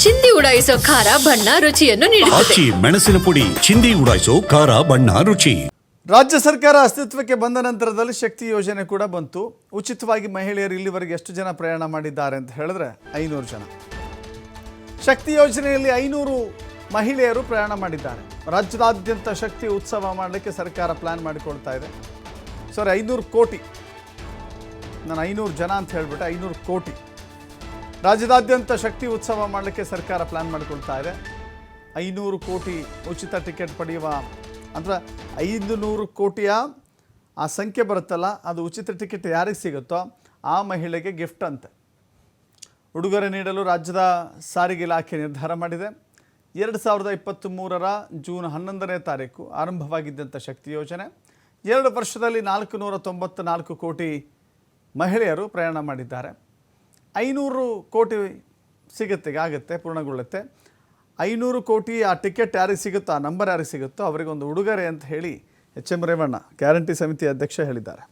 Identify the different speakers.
Speaker 1: ಚಿಂದಿ ಉಡಾಯಿಸೋ ಖಾರ ಬಣ್ಣ ರುಚಿಯನ್ನು ನೀಡುತ್ತದೆ.
Speaker 2: ಆಚಿ ಮೆಣಸಿನ ಪುಡಿ ಚಿಂದಿ ಉಡಾಯಿಸೋ ಖಾರ ಬಣ್ಣ ರುಚಿ.
Speaker 3: ರಾಜ್ಯ ಸರ್ಕಾರ ಅಸ್ತಿತ್ವಕ್ಕೆ ಬಂದ ನಂತರದಲ್ಲಿ ಶಕ್ತಿ ಯೋಜನೆ ಕೂಡ ಬಂತು. ಉಚಿತವಾಗಿ ಮಹಿಳೆಯರು ಇಲ್ಲಿವರೆಗೆ ಎಷ್ಟು ಜನ ಪ್ರಯಾಣ ಮಾಡಿದ್ದಾರೆ ಅಂತ ಹೇಳಿದ್ರೆ 500 ಜನ. ಶಕ್ತಿ ಯೋಜನೆಯಲ್ಲಿ 500 ಮಹಿಳೆಯರು ಪ್ರಯಾಣ ಮಾಡಿದ್ದಾರೆ. ರಾಜ್ಯದಾದ್ಯಂತ ಶಕ್ತಿ ಉತ್ಸವ ಮಾಡಲಿಕ್ಕೆ ಸರ್ಕಾರ ಪ್ಲಾನ್ ಮಾಡಿಕೊಳ್ತಾ ಇದೆ. 500 ಕೋಟಿ, ನಾನು 500 ಜನ ಅಂತ ಹೇಳಿಬಿಟ್ಟೆ, 500 ಕೋಟಿ. ರಾಜ್ಯದಾದ್ಯಂತ ಶಕ್ತಿ ಉತ್ಸವ ಮಾಡಲಿಕ್ಕೆ ಸರ್ಕಾರ ಪ್ಲಾನ್ ಮಾಡಿಕೊಳ್ತಾ ಇದೆ. 500 ಕೋಟಿ ಉಚಿತ ಟಿಕೆಟ್ ಪಡೆಯುವ, ಅಂದರೆ 500 ಕೋಟಿಯ ಆ ಸಂಖ್ಯೆ ಬರುತ್ತಲ್ಲ, ಅದು ಉಚಿತ ಟಿಕೆಟ್ ಯಾರಿಗೆ ಸಿಗುತ್ತೋ ಆ ಮಹಿಳೆಗೆ ಗಿಫ್ಟ್ ಅಂತೆ. ಉಡುಗೊರೆ ನೀಡಲು ರಾಜ್ಯದ ಸಾರಿಗೆ ಇಲಾಖೆ ನಿರ್ಧಾರ ಮಾಡಿದೆ. 2023 ಜೂನ್ 11ನೇ ತಾರೀಕು ಆರಂಭವಾಗಿದ್ದಂಥ ಶಕ್ತಿ ಯೋಜನೆ 2 ವರ್ಷದಲ್ಲಿ 494 ಕೋಟಿ ಮಹಿಳೆಯರು ಪ್ರಯಾಣ ಮಾಡಿದ್ದಾರೆ. 500 ಕೋಟಿ ಆಗುತ್ತೆ, ಪೂರ್ಣಗೊಳ್ಳುತ್ತೆ. 500 ಕೋಟಿ ಆ ಟಿಕೆಟ್ ಯಾರಿಗೆ ಸಿಗುತ್ತೋ, ಆ ನಂಬರ್ ಯಾರಿಗೆ ಸಿಗುತ್ತೋ ಅವರಿಗೊಂದು ಉಡುಗೊರೆ ಅಂತ ಹೇಳಿ ಎಚ್ ಎಂ ರೇವಣ್ಣ ಗ್ಯಾರಂಟಿ ಸಮಿತಿ ಅಧ್ಯಕ್ಷ ಹೇಳಿದ್ದಾರೆ.